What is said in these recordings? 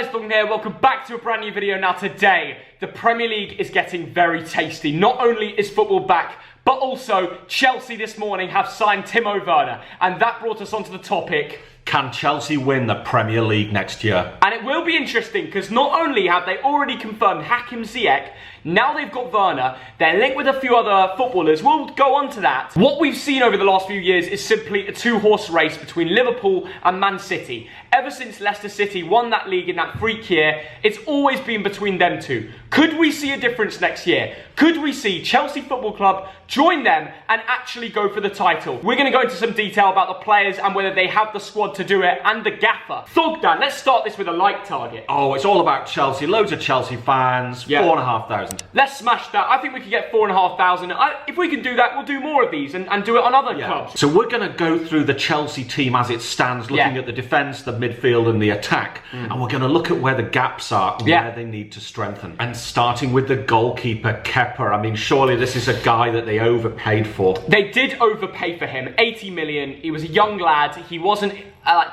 guys, Thong here, welcome back to a brand new video. Now today, the Premier League is getting very tasty. Not only is football back, but also Chelsea this morning have signed Timo Werner. And that brought us onto the topic, can Chelsea win the Premier League next year? And it will be interesting because not only have they already confirmed Hakim Ziyech, now they've got Werner, they're linked with a few other footballers. We'll go on to that. What we've seen over the last few years is simply a two-horse race between Liverpool and Man City. Ever since Leicester City won that league in that freak year, it's always been between them two. Could we see a difference next year? Could we see Chelsea Football Club join them and actually go for the title? We're going to go into some detail about the players and whether they have the squad to do it and the gaffer. Thogdan, let's start this with a like target. Oh, it's all about Chelsea. Loads of Chelsea fans. 4,500. Let's smash that. I think we could get 4,500. If we can do that, we'll do more of these and do it on other clubs. So we're going to go through the Chelsea team as it stands, looking at the defence, the midfield and the attack. And we're going to look at where the gaps are and where they need to strengthen. And starting with the goalkeeper, Kepa. I mean, surely this is a guy that they overpaid for. They did overpay for him, 80 million. He was a young lad. He wasn't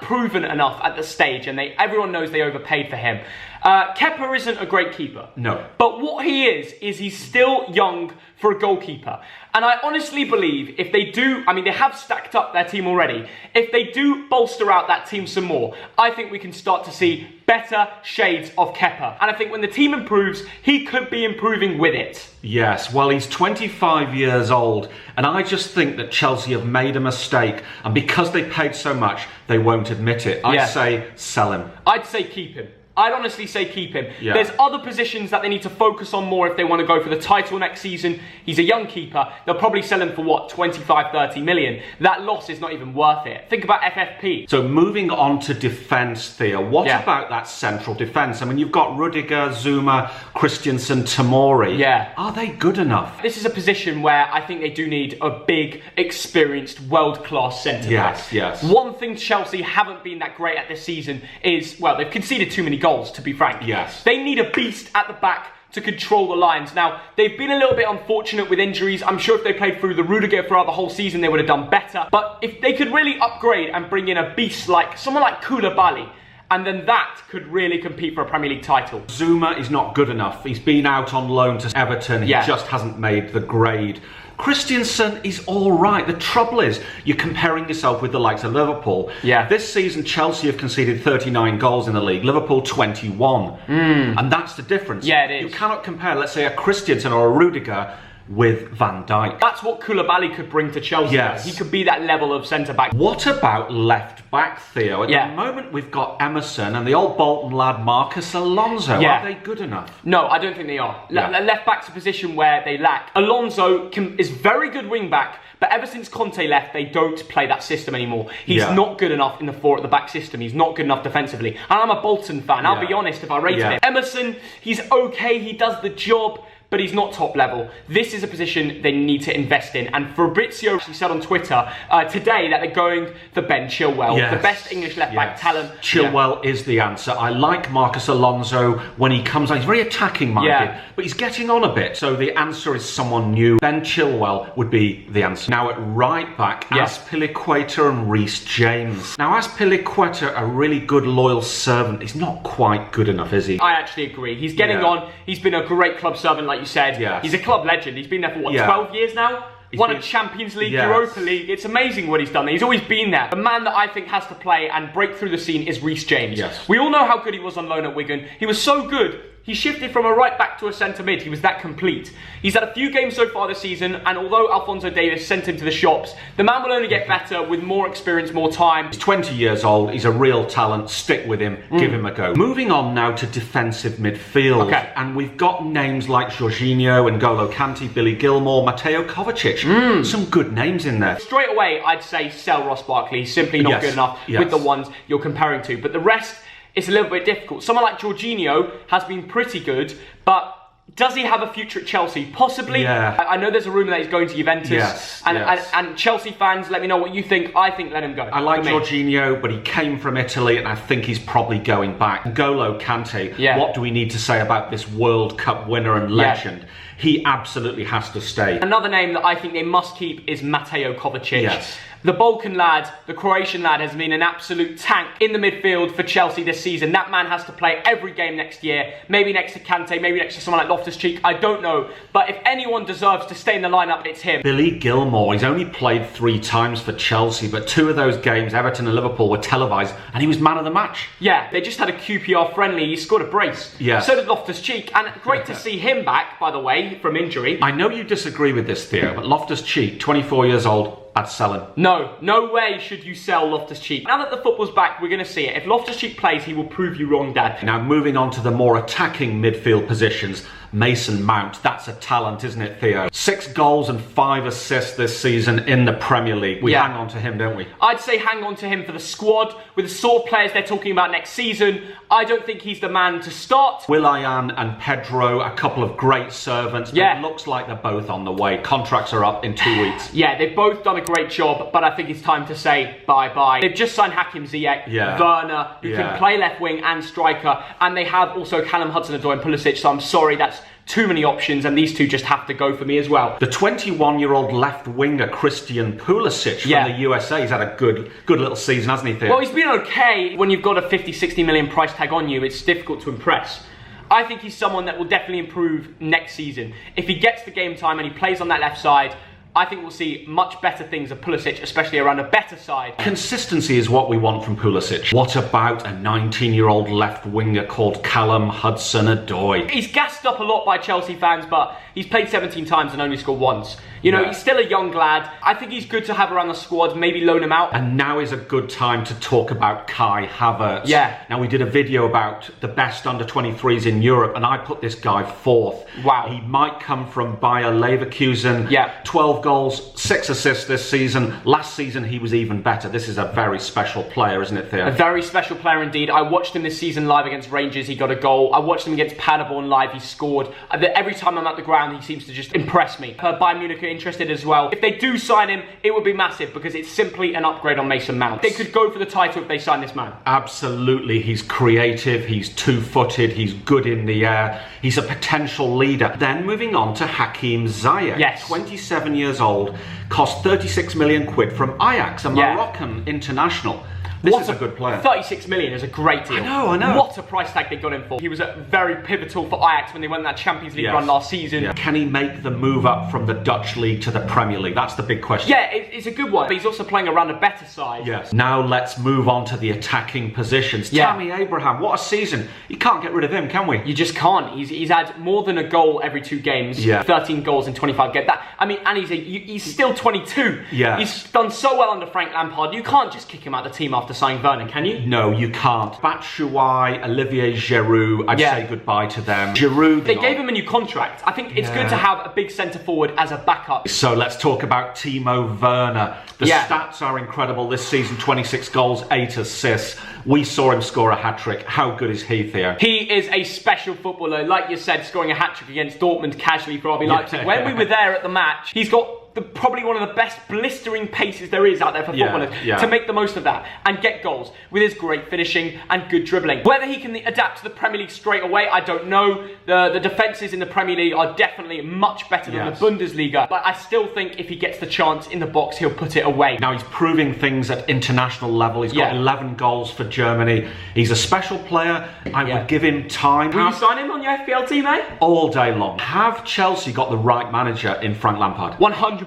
proven enough at the stage, and everyone knows they overpaid for him. Kepa isn't a great keeper. No. But what he is he's still young for a goalkeeper. And I honestly believe if they do, I mean, they have stacked up their team already. If they do bolster out that team some more, I think we can start to see better shades of Kepa. And I think when the team improves, he could be improving with it. Yes, well, he's 25 years old, and I just think that Chelsea have made a mistake, and because they paid so much, they won't admit it. I say sell him. I'd say keep him. I'd honestly say keep him. Yeah. There's other positions that they need to focus on more if they want to go for the title next season. He's a young keeper. They'll probably sell him for what, 25, 30 million. That loss is not even worth it. Think about FFP. So moving on to defence, Theo, what about that central defence? I mean, you've got Rudiger, Zouma, Christensen, Tomori. Yeah. Are they good enough? This is a position where I think they do need a big, experienced, world-class centre-back. Yes. One thing Chelsea haven't been that great at this season is, well, they've conceded too many goals, to be frank. Yes. They need a beast at the back to control the lines. Now, they've been a little bit unfortunate with injuries. I'm sure if they played through the Rudiger throughout the whole season, they would have done better. But if they could really upgrade and bring in a beast like someone like Koulibaly, and then that could really compete for a Premier League title. Zouma is not good enough. He's been out on loan to Everton. He just hasn't made the grade. Christensen is all right. The trouble is, you're comparing yourself with the likes of Liverpool. Yeah. This season, Chelsea have conceded 39 goals in the league. Liverpool, 21. And that's the difference. Yeah, it is. You cannot compare, let's say, a Christensen or a Rudiger with Van Dijk. That's what Koulibaly could bring to Chelsea. Yes. He could be that level of centre-back. What about left-back, Theo? At the moment, we've got Emerson and the old Bolton lad, Marcus Alonso. Are they good enough? No, I don't think they are. Left-back's a position where they lack. Alonso is very good wing-back, but ever since Conte left, they don't play that system anymore. He's not good enough in the four at the back system. He's not good enough defensively. And I'm a Bolton fan. I'll be honest if I rated him. Emerson, he's okay. He does the job, but he's not top level. This is a position they need to invest in. And Fabrizio actually said on Twitter today that they're going for Ben Chilwell, the best English left-back talent. Chilwell is the answer. I like Marcus Alonso when he comes on. He's very attacking-minded, but he's getting on a bit. So the answer is someone new. Ben Chilwell would be the answer. Now at right back, Azpilicueta and Reece James. Now Azpilicueta, a really good loyal servant, he's not quite good enough, is he? I actually agree. He's getting on. He's been a great club servant, like you said. He's a club legend. He's been there for what, 12 years now? Won a Champions League, Europa League. It's amazing what he's done there. He's always been there. The man that I think has to play and break through the scene is Reece James. We all know how good he was on loan at Wigan. He was so good, he shifted from a right back to a centre mid. He was that complete. He's had a few games so far this season, and although Alphonso Davies sent him to the shops, the man will only get better with more experience, more time. He's 20 years old. He's a real talent. Stick with him. Give him a go. Moving on now to defensive midfield. And we've got names like Jorginho, N'Golo Kante, Billy Gilmore, Mateo Kovacic. Some good names in there. Straight away, I'd say sell Ross Barkley. He's simply not good enough with the ones you're comparing to. But the rest, it's a little bit difficult. Someone like Jorginho has been pretty good, but does he have a future at Chelsea? Possibly. I know there's a rumour that he's going to Juventus. And Chelsea fans, let me know what you think. I think let him go. I like Jorginho, but he came from Italy, and I think he's probably going back. N'Golo Kante, what do we need to say about this World Cup winner and legend? He absolutely has to stay. Another name that I think they must keep is Mateo Kovacic. The Balkan lad, the Croatian lad, has been an absolute tank in the midfield for Chelsea this season. That man has to play every game next year. Maybe next to Kante, maybe next to someone like Loftus-Cheek. I don't know. But if anyone deserves to stay in the lineup, it's him. Billy Gilmour, he's only played 3 times for Chelsea, but 2 of those games, Everton and Liverpool, were televised, and he was man of the match. Yeah, they just had a QPR friendly. He scored a brace. Yes. So did Loftus-Cheek. And great to see him back, by the way, from injury. I know you disagree with this, Theo, but Loftus-Cheek, 24 years old, I'd sell him. No way should you sell Loftus-Cheek. Now that the football's back, we're going to see it. If Loftus-Cheek plays, he will prove you wrong, Dad. Now, moving on to the more attacking midfield positions, Mason Mount, that's a talent, isn't it, Theo? 6 goals and 5 assists this season in the Premier League. We hang on to him, don't we? I'd say hang on to him for the squad. With the sort of players they're talking about next season, I don't think he's the man to start. Willian and Pedro, a couple of great servants, but it looks like they're both on the way. Contracts are up in 2 weeks. Yeah, they've both done a great job, but I think it's time to say bye-bye. They've just signed Hakim Ziyech, Werner, who can play left wing and striker, and they have also Callum Hudson-Odoi and Pulisic, so I'm sorry, that's too many options, and these two just have to go for me as well. The 21-year-old left winger Christian Pulisic from the USA, he's had a good little season, hasn't he, Theo? Well, he's been okay. When you've got a 50-60 million price tag on you, it's difficult to impress. I think he's someone that will definitely improve next season. If he gets the game time and he plays on that left side, I think we'll see much better things of Pulisic, especially around a better side. Consistency is what we want from Pulisic. What about a 19-year-old left winger called Callum Hudson-Odoi? He's gassed up a lot by Chelsea fans, but he's played 17 times and only scored once. You know, he's still a young lad. I think he's good to have around the squad, maybe loan him out. And now is a good time to talk about Kai Havertz. Yeah. Now, we did a video about the best under-23s in Europe, and I put this guy 4th. Wow. He might come from Bayer Leverkusen. Yeah. 12 goals, 6 assists this season. Last season, he was even better. This is a very special player, isn't it, Theo? A very special player indeed. I watched him this season live against Rangers. He got a goal. I watched him against Paderborn live. He scored. Every time I'm at the ground, he seems to just impress me. Bayern Munich are interested as well. If they do sign him, it would be massive because it's simply an upgrade on Mason Mount. They could go for the title if they sign this man. Absolutely. He's creative. He's two-footed. He's good in the air. He's a potential leader. Then moving on to Hakim Ziyech. Yes. 27 years old. Cost 36 million quid from Ajax, a Moroccan international. This is a good player. 36 million is a great deal. I know. What a price tag they got him for. He was very pivotal for Ajax when they won that Champions League run last season. Yeah. Can he make the move up from the Dutch league to the Premier League? That's the big question. Yeah, it's a good one. But he's also playing around a better side. Yes. Now let's move on to the attacking positions. Yeah. Tammy Abraham, what a season. You can't get rid of him, can we? You just can't. He's had more than a goal every 2 games. Yeah. 13 goals in 25 games. And he's still 22. Yeah. He's done so well under Frank Lampard. You can't just kick him out of the team after signing Werner, can you? No, you can't. Batshuayi, Olivier Giroud, I'd say goodbye to them. Giroud... They gave him a new contract. I think it's good to have a big centre forward as a backup. So let's talk about Timo Werner. The stats are incredible this season. 26 goals, 8 assists. We saw him score a hat-trick. How good is he, Theo? He is a special footballer. Like you said, scoring a hat-trick against Dortmund casually for RB Leipzig. When we were there at the match, he's got probably one of the best blistering paces there is out there for footballers to make the most of that and get goals with his great finishing and good dribbling. Whether he can adapt to the Premier League straight away, I don't know. The defences in the Premier League are definitely much better than the Bundesliga, but I still think if he gets the chance in the box, he'll put it away. Now he's proving things at international level. He's got 11 goals for Germany. He's a special player. I would give him time. Will you sign him on your FPL team, eh? All day long. Have Chelsea got the right manager in Frank Lampard? 100%.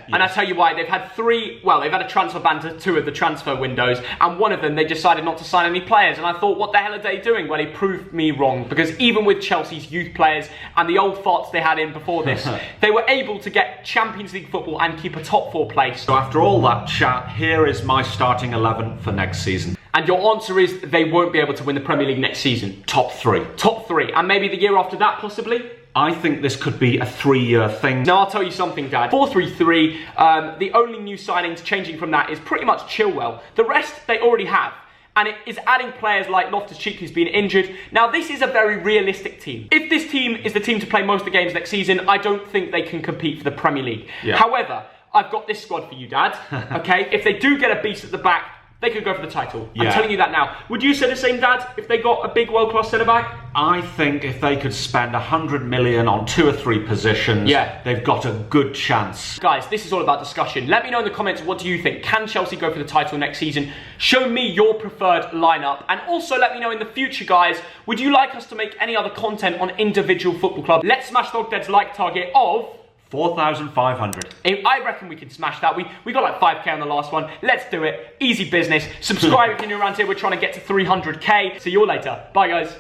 And I tell you why, they've had a transfer ban to 2 of the transfer windows, and one of them they decided not to sign any players, and I thought, what the hell are they doing? Well, he proved me wrong, because even with Chelsea's youth players and the old farts they had in before this, they were able to get Champions League football and keep a top 4 place. So after all that chat, here is my starting 11 for next season. And your answer is they won't be able to win the Premier League next season? Top 3. Top 3, and maybe the year after that, possibly? I think this could be a 3-year thing. Now, I'll tell you something, Dad. 4-3-3, the only new signings changing from that is pretty much Chilwell. The rest, they already have. And it is adding players like Loftus-Cheek, who's been injured. Now, this is a very realistic team. If this team is the team to play most of the games next season, I don't think they can compete for the Premier League. However, I've got this squad for you, Dad. Okay? If they do get a beast at the back, they could go for the title. Yeah. I'm telling you that now. Would you say the same, Dad, if they got a big world-class centre-back? I think if they could spend 100 million on 2 or 3 positions, they've got a good chance. Guys, this is all about discussion. Let me know in the comments, what do you think? Can Chelsea go for the title next season? Show me your preferred lineup. And also let me know in the future, guys, would you like us to make any other content on individual football clubs? Let's smash Dogdead's like target of 4,500. I reckon we can smash that. We got like 5k on the last one. Let's do it. Easy business. Subscribe if you're new around here. We're trying to get to 300k. See you all later. Bye, guys.